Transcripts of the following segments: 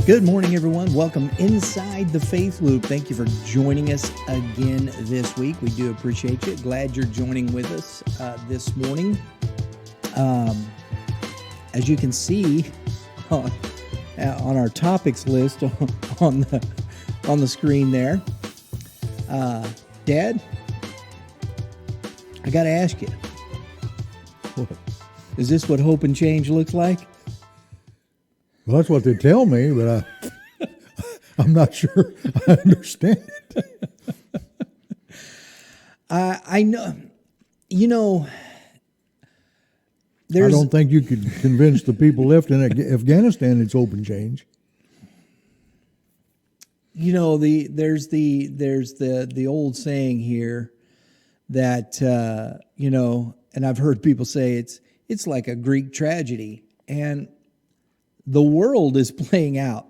Good morning, everyone. Welcome inside the Faith Loop. Thank you for joining us again this week. We do appreciate you. Glad you're joining with us this morning. As you can see on our topics list on the screen there, Dad, I got to ask you, is this what hope and change looks like? Well, that's what they tell me, but I'm not sure I understand it. I know, I don't think you could convince the people left in Afghanistan it's open change. There's the old saying here that and I've heard people say it's like a Greek tragedy, and the world is playing out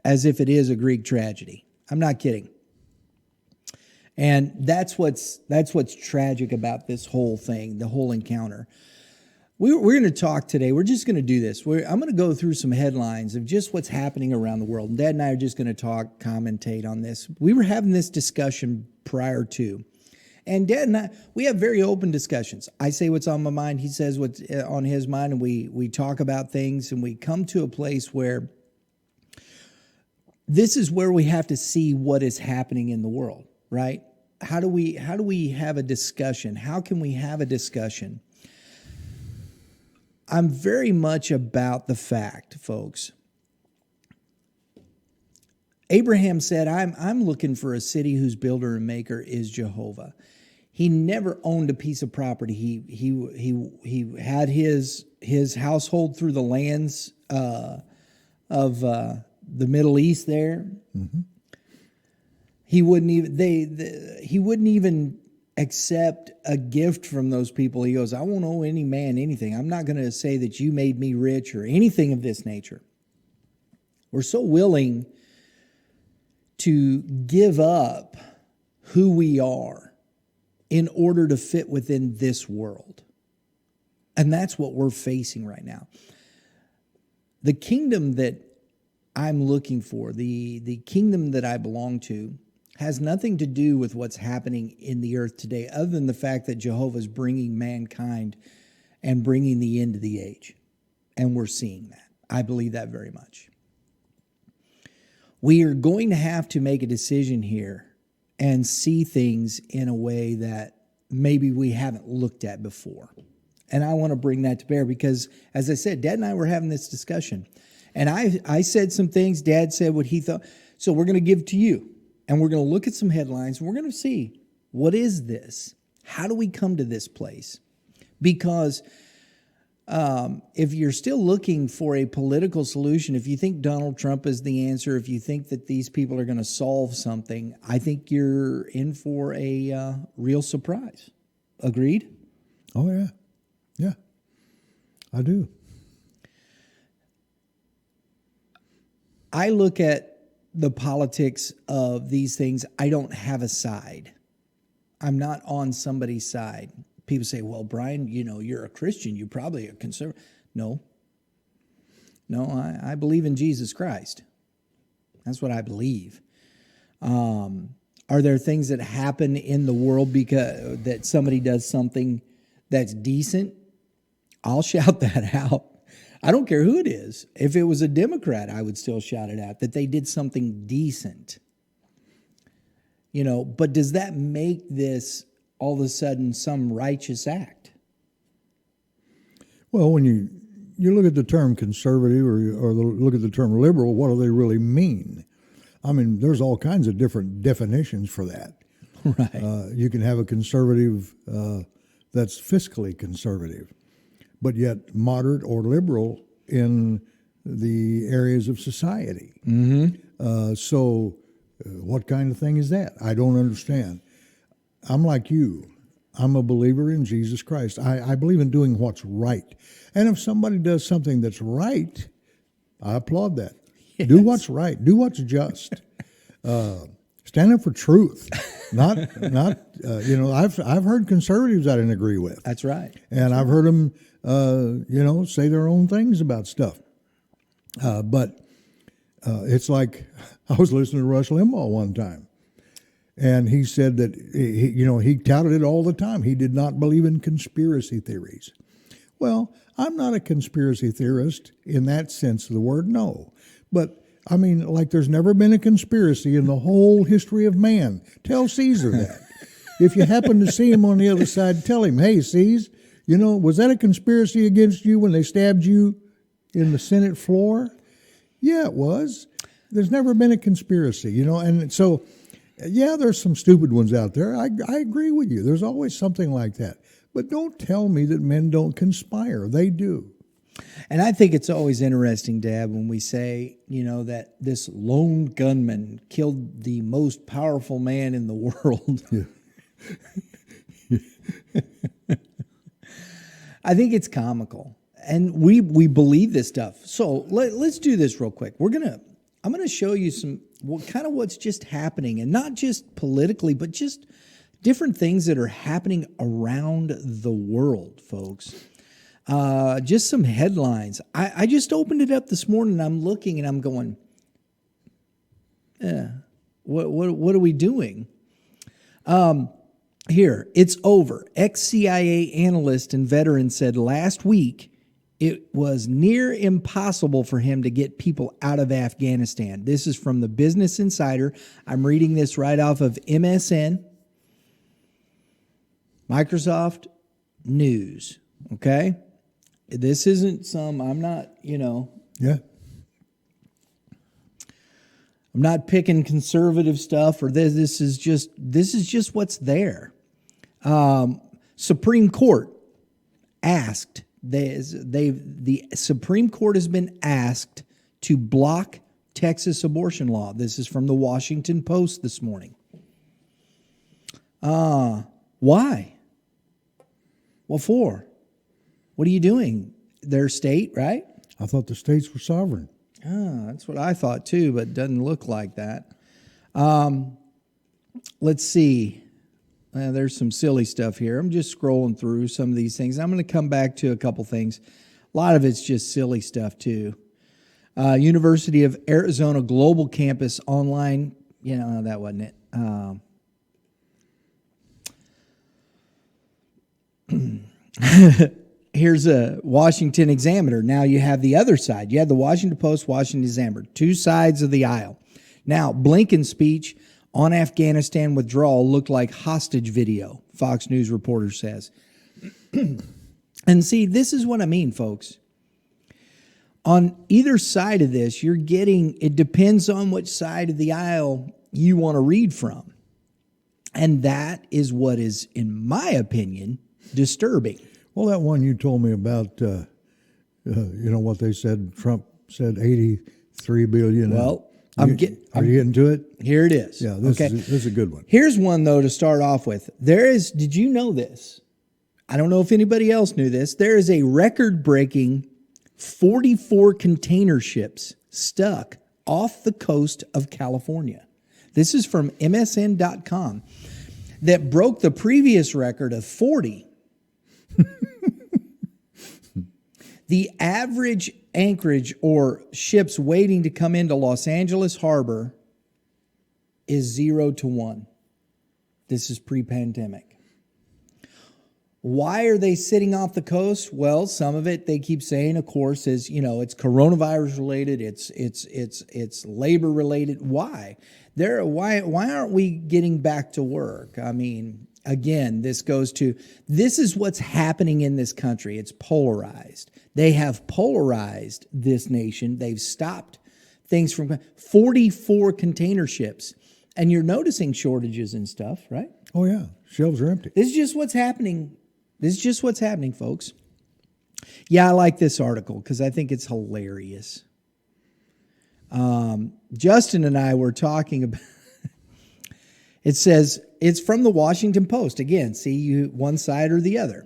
as if it is a Greek tragedy. I'm not kidding. And that's what's tragic about this whole thing, the whole encounter. We're going to talk today. We're just going to do this. I'm going to go through some headlines of just what's happening around the world. And Dad and I are just going to commentate on this. We were having this discussion prior to. And Dad and I, we have very open discussions. I say what's on my mind. He says what's on his mind. And we talk about things. And we come to a place where this is where we have to see what is happening in the world, right? How do we have a discussion? How can we have a discussion? I'm very much about the fact, folks. Abraham said, I'm looking for a city whose builder and maker is Jehovah. He never owned a piece of property. He had his household through the lands of the Middle East there. Mm-hmm. He wouldn't even accept a gift from those people. He goes, I won't owe any man anything. I'm not going to say that you made me rich or anything of this nature. We're so willing to give up who we are in order to fit within this world. And that's what we're facing right now. The kingdom that I'm looking for, the kingdom that I belong to, has nothing to do with what's happening in the earth today, other than the fact that Jehovah is bringing mankind and bringing the end of the age. And we're seeing that. I believe that very much. We are going to have to make a decision here and see things in a way that maybe we haven't looked at before. And I want to bring that to bear because, as I said, Dad and I were having this discussion. And I said some things, Dad said what he thought. So we're going to give it to you. And we're going to look at some headlines, and we're going to see, what is this? How do we come to this place? Because if you're still looking for a political solution, if you think Donald Trump is the answer, if you think that these people are going to solve something, I think you're in for a real surprise. Agreed? Oh, yeah. Yeah, I do. I look at the politics of these things. I don't have a side. I'm not on somebody's side. People say, well, Brian, you're a Christian. You're probably a conservative. No, I believe in Jesus Christ. That's what I believe. Are there things that happen in the world because that somebody does something that's decent? I'll shout that out. I don't care who it is. If it was a Democrat, I would still shout it out, that they did something decent. But does that make this all of a sudden some righteous act? Well, when you look at the term conservative or look at the term liberal, what do they really mean? I mean, there's all kinds of different definitions for that. Right. You can have a conservative that's fiscally conservative, but yet moderate or liberal in the areas of society. Mm-hmm. So what kind of thing is that? I don't understand. I'm like you. I'm a believer in Jesus Christ. I believe in doing what's right. And if somebody does something that's right, I applaud that. Yes. Do what's right. Do what's just. Stand up for truth. Not. I've heard conservatives I didn't agree with. That's right. And I've heard them, say their own things about stuff. But It's like I was listening to Rush Limbaugh one time, and he said that he touted it all the time. He did not believe in conspiracy theories. Well, I'm not a conspiracy theorist in that sense of the word, no. But I mean, like, there's never been a conspiracy in the whole history of man. Tell Caesar that. If you happen to see him on the other side, tell him, hey, Caesar, was that a conspiracy against you when they stabbed you in the Senate floor? Yeah, it was. There's never been a conspiracy, and so, yeah, there's some stupid ones out there. I agree with you. There's always something like that. But don't tell me that men don't conspire. They do. And I think it's always interesting, Dad, when we say, that this lone gunman killed the most powerful man in the world. Yeah. I think it's comical. And we believe this stuff. So let's do this real quick. I'm gonna show you what's just happening, and not just politically, but just different things that are happening around the world, folks. Just some headlines. I just opened it up this morning, and I'm looking and I'm going, what are we doing? Here, it's over. Ex-CIA analyst and veteran said last week it was near impossible for him to get people out of Afghanistan. This is from the Business Insider. I'm reading this right off of MSN, Microsoft News. Okay? This isn't I'm not, Yeah. I'm not picking conservative stuff or this. This is just what's there. Supreme Court asked. The Supreme Court has been asked to block Texas abortion law. This is from the Washington Post this morning. Why? What for? What are you doing? Their state, right? I thought the states were sovereign. That's what I thought too, but it doesn't look like that. Let's see. There's some silly stuff here. I'm just scrolling through some of these things. I'm going to come back to a couple things. A lot of it's just silly stuff too. University of Arizona Global Campus online. That wasn't it. Here's a Washington Examiner. Now you have the other side. You have the Washington Post, Washington Examiner. Two sides of the aisle. Now, Blinken's speech on Afghanistan withdrawal looked like hostage video, Fox News reporter says. And see, this is what I mean, folks. On either side of this, it depends on which side of the aisle you want to read from. And that is what is, in my opinion, disturbing. Well, that one you told me about, what they said, Trump said 83 billion. Well, are you getting to it? Here it is. Yeah, this is a good one. Here's one, though, to start off with. Did you know this? I don't know if anybody else knew this. There is a record-breaking 44 container ships stuck off the coast of California. This is from MSN.com that broke the previous record of 40. The average anchorage or ships waiting to come into Los Angeles Harbor is 0 to 1. This is pre-pandemic. Why are they sitting off the coast? Well, some of it they keep saying, of course, is it's coronavirus related, it's labor related. Why? Why aren't we getting back to work? I mean, again, this is what's happening in this country. It's polarized. They have polarized this nation. They've stopped things from 44 container ships. And you're noticing shortages and stuff, right? Oh, yeah. Shelves are empty. This is just what's happening. Folks. Yeah, I like this article because I think it's hilarious. Justin and I were talking about, it says, it's from the Washington Post. Again, see you one side or the other.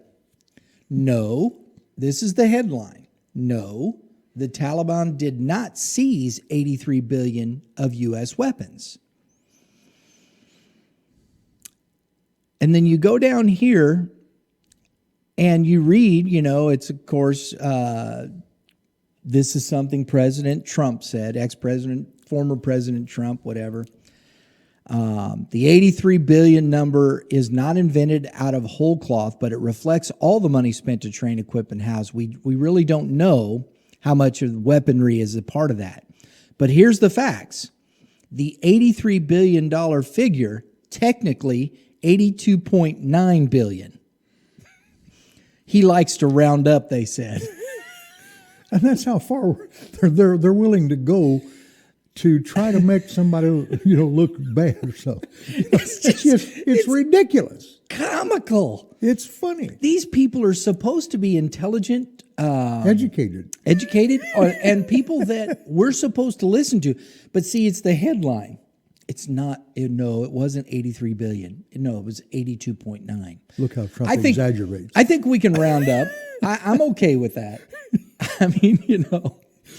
No, this is the headline. No, the Taliban did not seize 83 billion of U.S. weapons. And then you go down here and you read, it's of course This is something President Trump said, former President Trump, whatever. The 83 billion number is not invented out of whole cloth, but it reflects all the money spent to train, equip, and house. We really don't know how much of the weaponry is a part of that. But here's the facts. The $83 billion figure, technically $82.9 billion. He likes to round up, they said. And that's how far they're willing to go to try to make somebody look bad or something. It's ridiculous. Comical. It's funny. These people are supposed to be intelligent, Educated, and people that we're supposed to listen to. But see, it's the headline. It's not. No, it wasn't 83 billion. No, it was 82.9. Look how Trump exaggerates. I think we can round up. I'm okay with that. I mean,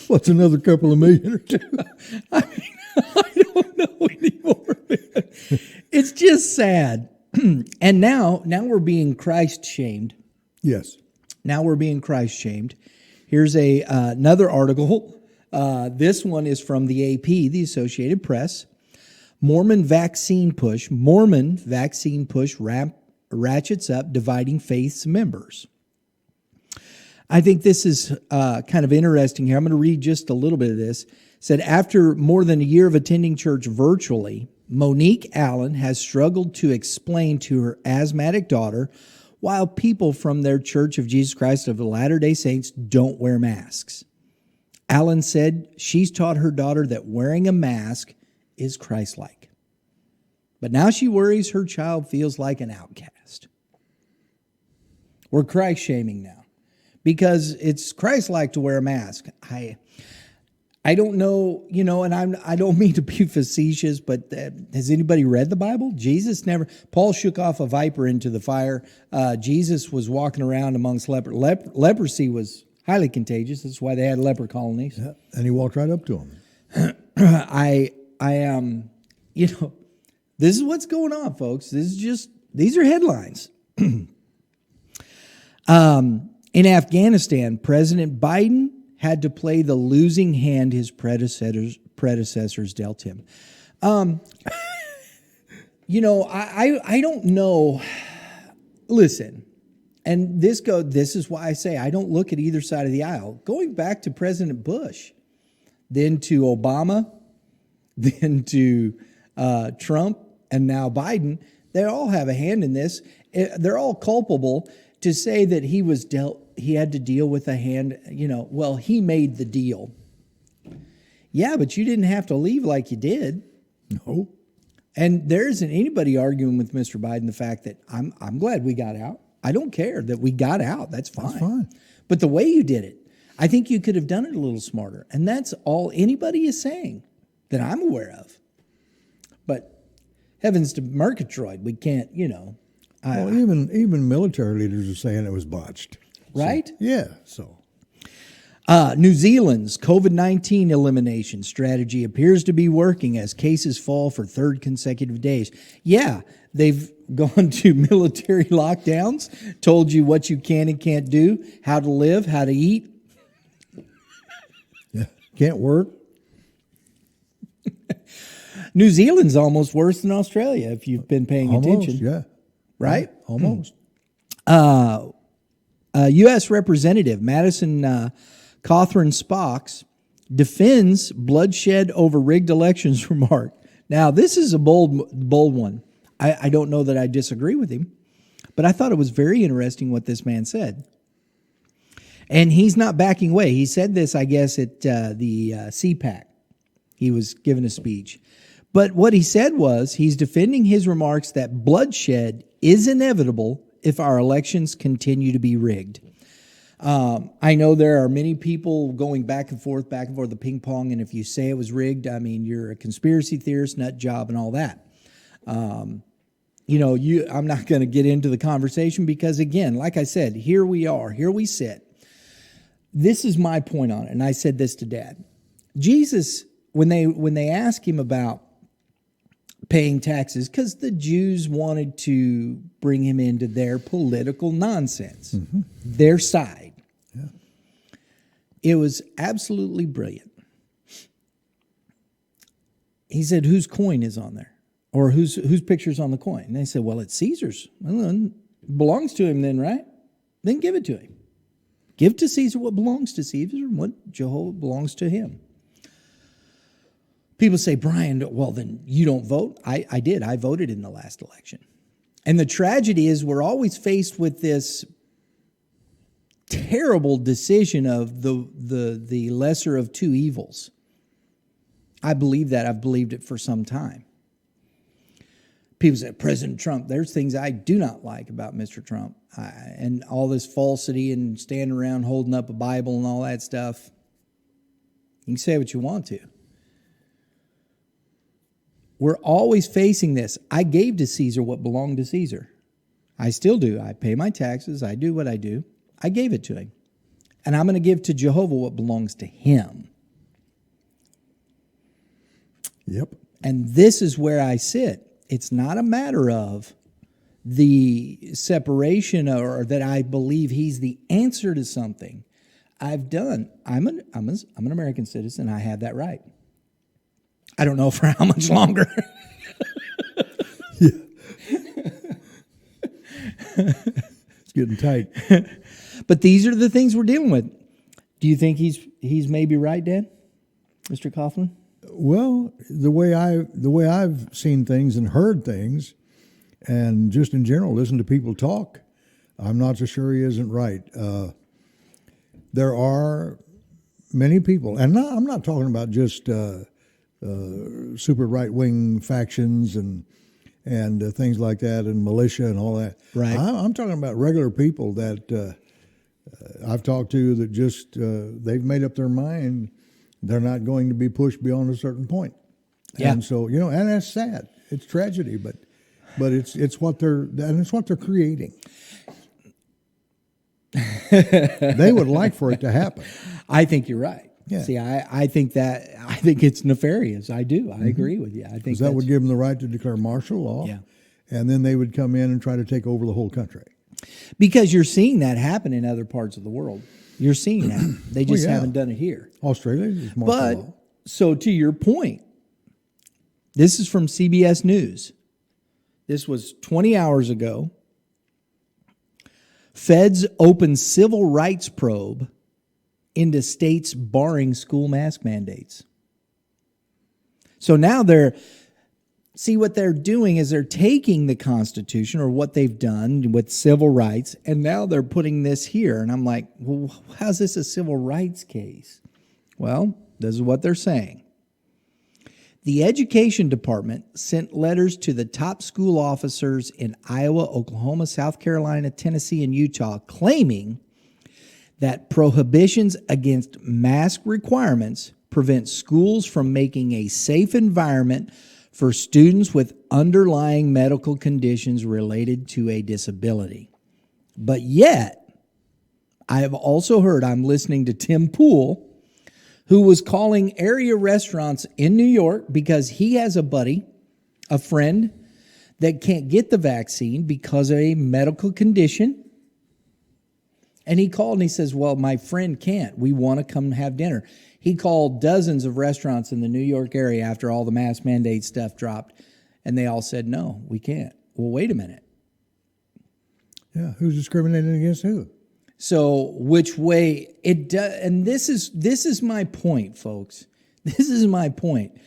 what's another couple of million or two? I don't know anymore, man. It's just sad. And now we're being Christ shamed. Yes. Now we're being Christ shamed. Here's another article. This one is from the AP, the Associated Press. Mormon vaccine push ratchets up, dividing faith's members. I think this is kind of interesting here. I'm going to read just a little bit of this. It said, after more than a year of attending church virtually, Monique Allen has struggled to explain to her asthmatic daughter why people from their Church of Jesus Christ of the Latter-day Saints don't wear masks. Allen said she's taught her daughter that wearing a mask is Christ-like. But now she worries her child feels like an outcast. We're Christ-shaming now because it's Christ-like to wear a mask. I don't know, and I don't mean to be facetious, but has anybody read the Bible? Jesus never. Paul shook off a viper into the fire. Jesus was walking around amongst leprosy was highly contagious. That's why they had leper colonies. Yeah, and he walked right up to him. I am, this is what's going on, folks. These are headlines. In Afghanistan, President Biden had to play the losing hand his predecessors dealt him. I don't know. Listen, and this is why I say I don't look at either side of the aisle. Going back to President Bush, then to Obama, then to Trump, and now Biden, they all have a hand in this. They're all culpable. To say that he had to deal with a hand, he made the deal. Yeah, but you didn't have to leave like you did. No. And there isn't anybody arguing with Mr. Biden the fact that I'm glad we got out. I don't care that we got out. That's fine. That's fine. But the way you did it, I think you could have done it a little smarter. And that's all anybody is saying that I'm aware of. But heavens to Murgatroyd, we can't, Well, even military leaders are saying it was botched. Right? So, yeah. So, New Zealand's COVID-19 elimination strategy appears to be working as cases fall for third consecutive days. Yeah, they've gone to military lockdowns, told you what you can and can't do, how to live, how to eat. Yeah, can't work. New Zealand's almost worse than Australia if you've been paying attention. Yeah. Right? Yeah, almost. U.S. Representative Madison Cawthorn Spock defends bloodshed over rigged elections remark. Now, this is a bold one. I don't know that I disagree with him, but I thought it was very interesting what this man said. And he's not backing away. He said this, I guess, at the CPAC. He was giving a speech. But what he said was he's defending his remarks that bloodshed is inevitable if our elections continue to be rigged. I know there are many people going back and forth, the ping pong, and if you say it was rigged, I mean, you're a conspiracy theorist, nut job, and all that. I'm not going to get into the conversation because, again, like I said, here we are, here we sit. This is my point on it, and I said this to Dad. Jesus, when they ask him about paying taxes, because the Jews wanted to bring him into their political nonsense, their side. It was absolutely brilliant. He said, whose coin is on there? Or whose picture's on the coin? And they said, well, it's Caesar's. Well, then it belongs to him then, right? Then give it to him. Give to Caesar what belongs to Caesar and what Jehovah belongs to him. People say, Brian, well, then you don't vote? I did. I voted in the last election. And the tragedy is we're always faced with this terrible decision of the lesser of two evils. I believe that. I've believed it for some time. People say, President Trump, there's things I do not like about Mr. Trump. And all this falsity and standing around holding up a Bible and all that stuff. You can say what you want to. We're always facing this. I gave to Caesar what belonged to Caesar. I still do. I pay my taxes. I do what I do. I gave it to him. And I'm going to give to Jehovah what belongs to him. Yep. And this is where I sit. It's not a matter of the separation or that I believe he's the answer to something. I'm an American citizen. I have that right. I don't know for how much longer. It's getting tight. But these are the things we're dealing with. Do you think he's maybe right, Dan? Mr. Coughlin? Well, the way I've seen things and heard things, and just in general, listen to people talk, I'm not so sure he isn't right. There are many people, and I'm not talking about just super right-wing factions and things like that, and militia and all that. Right. I'm talking about regular people that I've talked to that just they've made up their mind. They're not going to be pushed beyond a certain point. Yeah. And so, and that's sad. It's tragedy, but it's what they're creating. They would like for it to happen. I think you're right. Yeah. See, I think it's nefarious. I do. I agree with you. I think that would give them the right to declare martial law. Yeah. And then they would come in and try to take over the whole country. Because you're seeing that happen in other parts of the world. You're seeing that. They just haven't done it here. Australia is martial law. So to your point, this is from CBS News. This was 20 hours ago. Feds open civil rights probe into states barring school mask mandates. So now what they're doing is they're taking the Constitution or what they've done with civil rights, and now they're putting this here. And I'm like, well, how's this a civil rights case? Well, this is what they're saying. The Education Department sent letters to the top school officers in Iowa, Oklahoma, South Carolina, Tennessee, and Utah, claiming that prohibitions against mask requirements prevent schools from making a safe environment for students with underlying medical conditions related to a disability. But yet, I have also heard, I'm listening to Tim Pool, who was calling area restaurants in New York because he has a friend that can't get the vaccine because of a medical condition. And he called and he says, well, my friend can't. We want to come have dinner. He called dozens of restaurants in the New York area after all the mask mandate stuff dropped, and they all said, no, we can't. Well, wait a minute. Yeah, who's discriminating against who? So which way it does, and this is my point, folks. This is my point.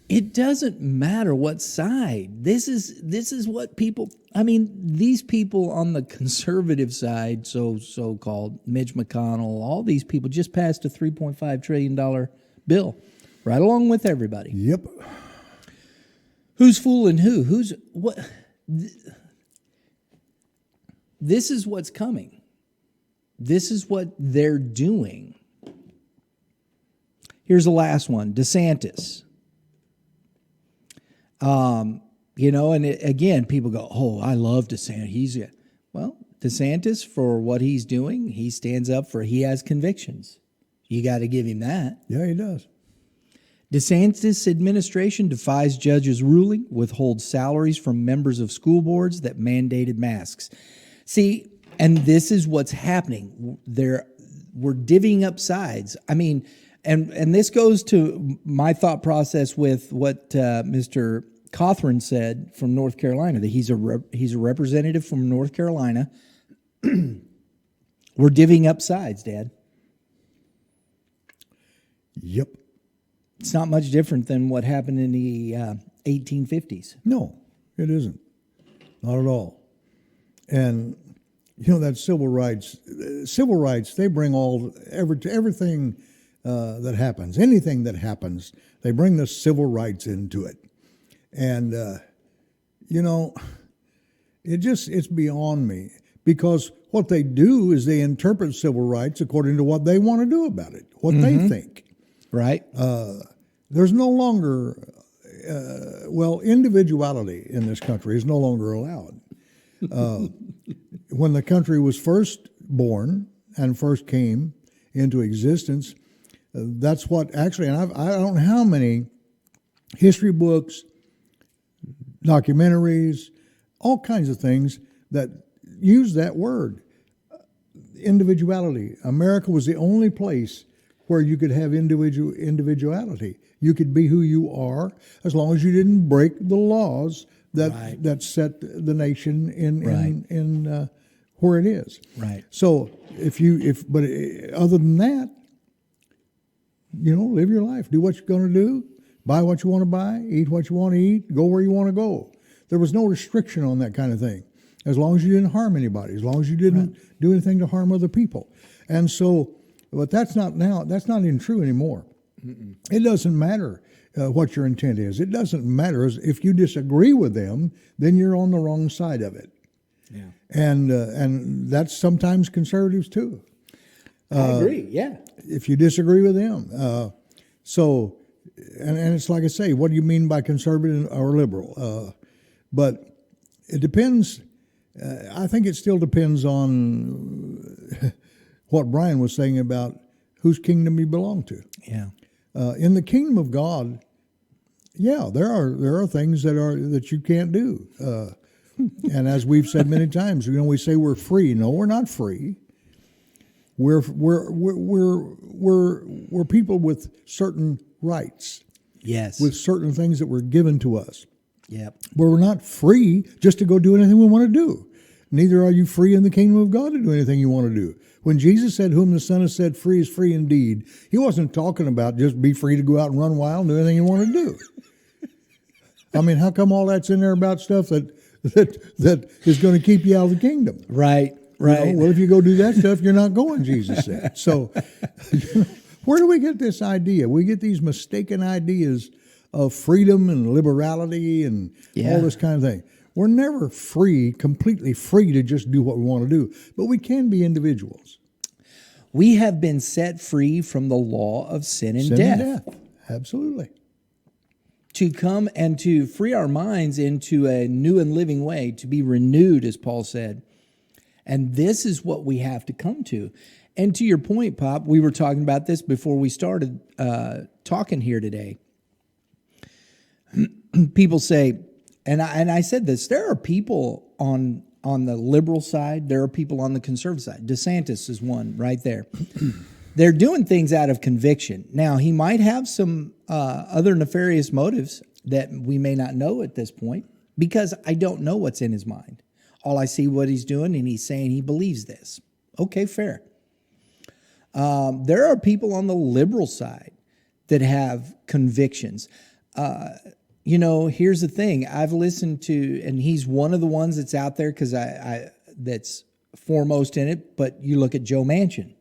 It doesn't matter what side. This is what people, these people on the conservative side, so-called, Mitch McConnell, all these people just passed a $3.5 trillion bill, right along with everybody. Yep. Who's fooling who? Who's what? This is what's coming. This is what they're doing. Here's the last one, DeSantis. Again, people go, oh, I love DeSantis. DeSantis, for what he's doing, he stands up he has convictions. You got to give him that. Yeah, he does. DeSantis administration defies judge's ruling, withholds salaries from members of school boards that mandated masks. See, and this is what's happening. we're divvying up sides. I mean, and this goes to my thought process with what Mr. Cothran said from North Carolina, that he's a representative from North Carolina. We're divvying up sides, Dad. Yep. It's not much different than what happened in the 1850s. No, it isn't. Not at all. And, you know, that civil rights, they bring everything that happens, anything that happens, they bring the civil rights into it. And, you know, it's beyond me, because what they do is they interpret civil rights according to what they want to do about it, what they think. Right. There's no longer, individuality in this country is no longer allowed. When the country was first born and first came into existence, that's what actually, and I don't know how many history books, documentaries, all kinds of things that use that word, individuality. America was the only place where you could have individuality. You could be who you are as long as you didn't break the laws that set the nation in where it is. Right. So but other than that, you know, live your life. Do what you're going to do. Buy what you want to buy. Eat what you want to eat. Go where you want to go. There was no restriction on that kind of thing, as long as you didn't harm anybody, as long as you didn't do anything to harm other people. And so, but that's not even true anymore. Mm-mm. It doesn't matter what your intent is. It doesn't matter. If you disagree with them, then you're on the wrong side of it. Yeah. And that's sometimes conservatives too. I agree, yeah. If you disagree with them. And it's like I say, what do you mean by conservative or liberal? But it depends. I think it still depends on what Brian was saying about whose kingdom you belong to. Yeah. In the kingdom of God, yeah, there are things that you can't do. And as we've said many times, you know, we say we're free. No, we're not free. We're people with certain rights. Yes. With certain things that were given to us. Yep. But we're not free just to go do anything we want to do. Neither are you free in the kingdom of God to do anything you want to do. When Jesus said, "Whom the Son has set free is free indeed," he wasn't talking about just be free to go out and run wild and do anything you want to do. I mean, how come all that's in there about stuff that is going to keep you out of the kingdom? Right. Right. You know, well, if you go do that stuff, you're not going, Jesus said. So where do we get this idea? We get these mistaken ideas of freedom and liberality and all this kind of thing. We're never free, completely free to just do what we want to do, but we can be individuals. We have been set free from the law of sin and death. Absolutely. To come and to free our minds into a new and living way, to be renewed, as Paul said. And this is what we have to come to. And to your point, Pop, we were talking about this before we started talking here today. People say, and I said this, there are people on the liberal side, there are people on the conservative side. DeSantis is one right there. They're doing things out of conviction. Now, he might have some other nefarious motives that we may not know at this point, because I don't know what's in his mind. All I see what he's doing, and he's saying he believes this. Okay, fair. There are people on the liberal side that have convictions. You know, here's the thing. I've listened to, and he's one of the ones that's out there because that's foremost in it, but you look at Joe Manchin.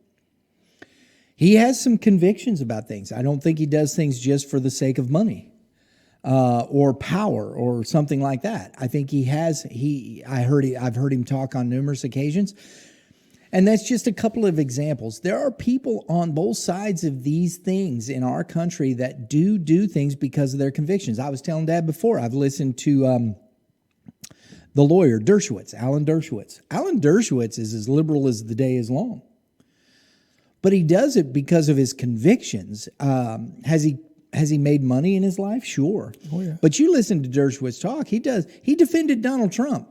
He has some convictions about things. I don't think he does things just for the sake of money or power or something like that. I think I've heard him talk on numerous occasions. And that's just a couple of examples. There are people on both sides of these things in our country that do things because of their convictions. I was telling Dad before, I've listened to the lawyer, Dershowitz, Alan Dershowitz. Alan Dershowitz is as liberal as the day is long. But he does it because of his convictions. Has he made money in his life? Sure. Oh, yeah. But you listen to Dershowitz talk, he defended Donald Trump.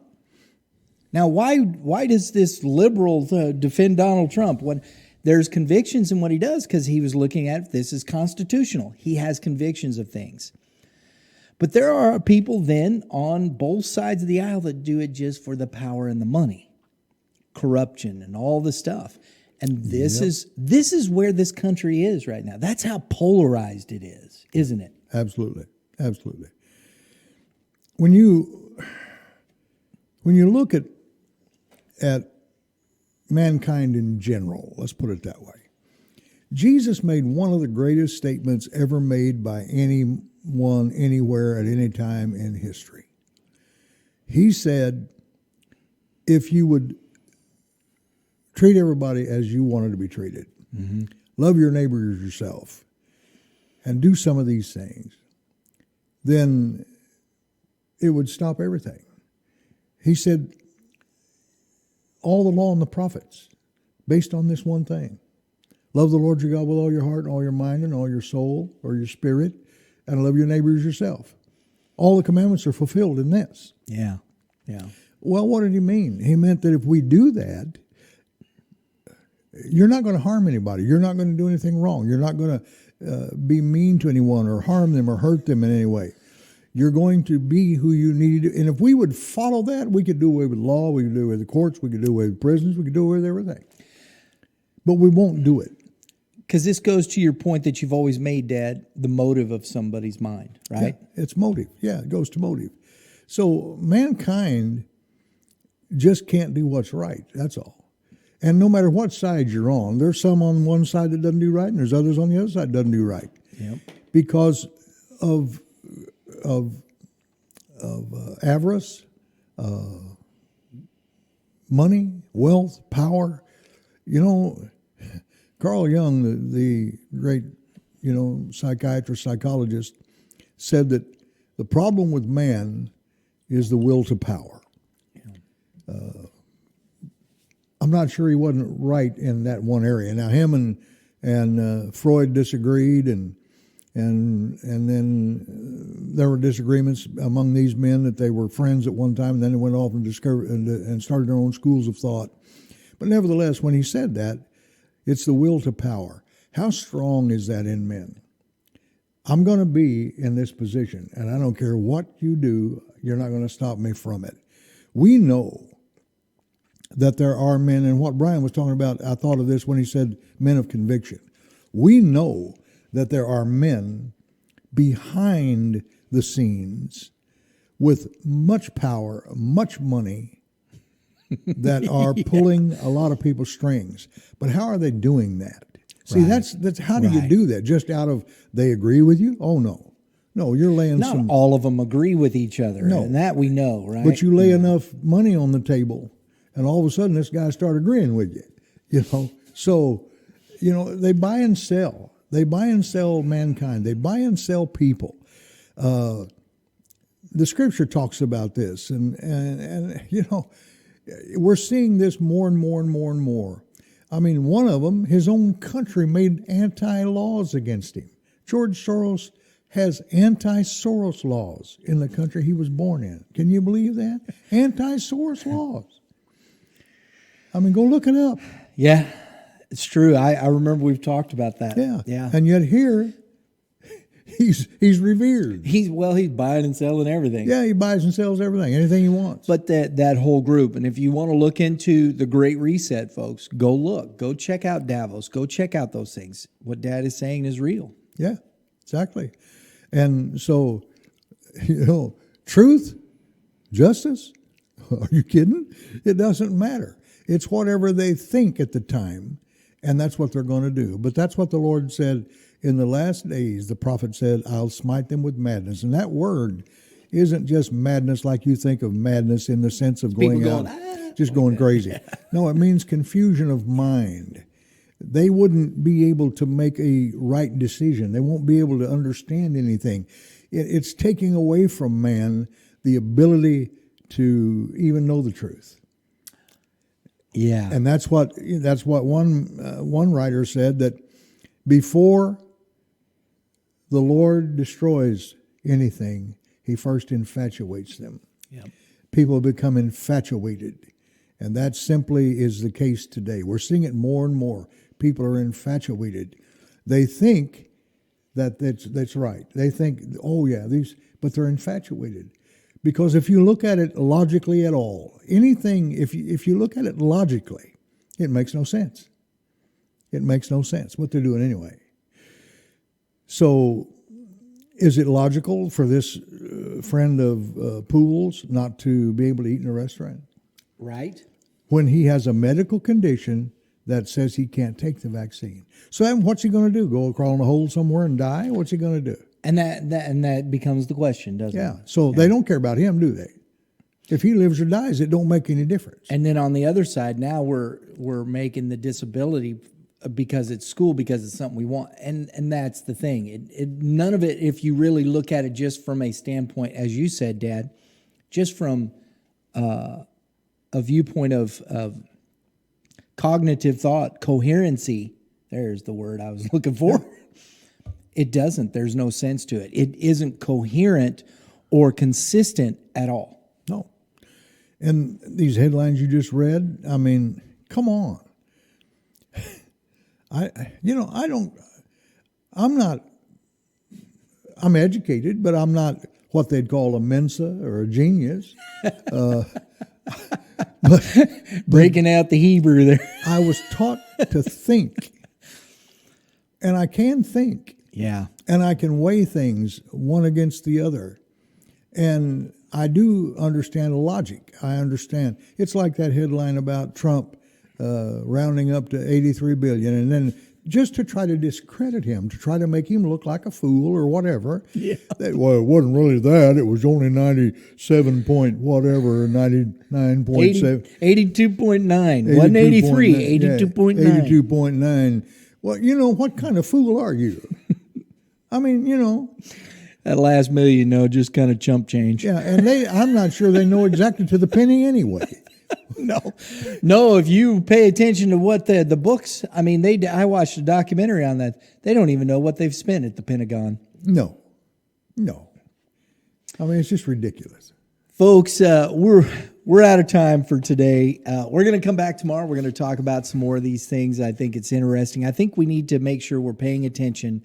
Now, why does this liberal defend Donald Trump? When there's convictions in what he does because he was looking at if this is constitutional. He has convictions of things. But there are people then on both sides of the aisle that do it just for the power and the money, corruption and all the stuff. And this is where this country is right now. That's how polarized it is, isn't it? Absolutely. Absolutely. When you look at mankind in general, let's put it that way, Jesus made one of the greatest statements ever made by anyone, anywhere, at any time in history. He said, if you would treat everybody as you wanted to be treated, love your neighbor as yourself, and do some of these things, then it would stop everything. He said, all the law and the prophets, based on this one thing. Love the Lord your God with all your heart and all your mind and all your soul or your spirit, and love your neighbor as yourself. All the commandments are fulfilled in this. Yeah, yeah. Well, what did he mean? He meant that if we do that, you're not going to harm anybody. You're not going to do anything wrong. You're not going to be mean to anyone or harm them or hurt them in any way. You're going to be who you need to. And if we would follow that, we could do away with law, we could do away with the courts, we could do away with prisons, we could do away with everything. But we won't do it. Because this goes to your point that you've always made, Dad, the motive of somebody's mind, right? Yeah, it's motive. Yeah, it goes to motive. So mankind just can't do what's right. That's all. And no matter what side you're on, there's some on one side that doesn't do right, and there's others on the other side that doesn't do right. Yep. Because of avarice, money, wealth, power. You know, Carl Jung, the great, psychiatrist, psychologist, said that the problem with man is the will to power. Yeah. I'm not sure he wasn't right in that one area. Now, him and Freud disagreed, and then there were disagreements among these men that they were friends at one time, and then they went off and discovered and started their own schools of thought. But nevertheless, when he said that, it's the will to power. How strong is that in men? I'm going to be in this position, and I don't care what you do, you're not going to stop me from it. We know that there are men, and what Brian was talking about, I thought of this when he said men of conviction. We know that there are men behind the scenes with much power, much money, that are pulling a lot of people's strings. But how are they doing that? See, Right. that's how do you do that? Just out of they agree with you? Oh, no. No, you're laying Not all of them agree with each other, No. and that we know, right? But you lay enough money on the table, and all of a sudden this guy started agreeing with you. So, they buy and sell. They buy and sell mankind. They buy and sell people. The Scripture talks about this, and we're seeing this more and more and more and more. I mean, one of them, his own country made anti-laws against him. George Soros has anti-Soros laws in the country he was born in. Can you believe that? Anti-Soros laws. I mean, go look it up. Yeah, it's true. I remember we've talked about that. Yeah. And yet here, he's revered. He's buying and selling everything. Yeah, he buys and sells everything, anything he wants. But that whole group, and if you want to look into the Great Reset, folks, go check out Davos, go check out those things. What Dad is saying is real. Yeah, exactly. And so, truth, justice, are you kidding? It doesn't matter. It's whatever they think at the time, and that's what they're going to do. But that's what the Lord said. In the last days, the prophet said, I'll smite them with madness. And that word isn't just madness like you think of madness in the sense of going crazy. No, it means confusion of mind. They wouldn't be able to make a right decision. They won't be able to understand anything. It's taking away from man the ability to even know the truth. Yeah. And that's what one writer said, that before the Lord destroys anything, he first infatuates them. Yep. People become infatuated. And that simply is the case today. We're seeing it more and more. People are infatuated. They think that's right. They think, oh yeah, but they're infatuated. Because if you look at it logically at all, anything, if you look at it logically, it makes no sense. It makes no sense what they're doing anyway. So is it logical for this friend of Poole's not to be able to eat in a restaurant? Right. When he has a medical condition that says he can't take the vaccine. So then what's he going to do? Go crawl in a hole somewhere and die? What's he going to do? And that becomes the question, doesn't it? Yeah. So they don't care about him, do they? If he lives or dies, it don't make any difference. And then on the other side, now we're making the disability because it's school, because it's something we want. And that's the thing. None of it, if you really look at it just from a standpoint, as you said, Dad, just from a viewpoint of cognitive thought, coherency, there's the word I was looking for. It doesn't. There's no sense to it. It isn't coherent or consistent at all. No. And these headlines you just read, I mean, come on. I'm educated, but I'm not what they'd call a Mensa or a genius. But breaking out the Hebrew there. I was taught to think. And I can think. Yeah. And I can weigh things one against the other. And I do understand the logic. I understand. It's like that headline about Trump rounding up to 83 billion, and then just to try to discredit him, to try to make him look like a fool or whatever. Yeah. Well, it wasn't really that. It was only 97 point whatever, 99.7. 82.9. Wasn't 83, 82.9. 82.9. Well, what kind of fool are you? I mean, that last million, just kind of chump change. Yeah, and I'm not sure they know exactly to the penny anyway. No. If you pay attention to what the books, I mean, I watched a documentary on that. They don't even know what they've spent at the Pentagon. No. I mean, it's just ridiculous. Folks, we're out of time for today. We're going to come back tomorrow. We're going to talk about some more of these things. I think it's interesting. I think we need to make sure we're paying attention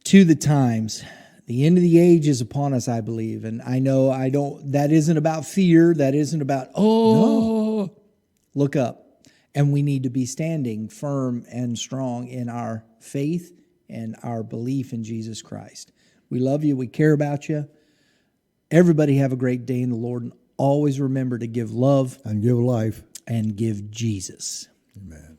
to the times. The end of the age is upon us, I believe. And I know that isn't about fear. That isn't about, look up. And we need to be standing firm and strong in our faith and our belief in Jesus Christ. We love you. We care about you. Everybody have a great day in the Lord. And always remember to give love. And give life. And give Jesus. Amen.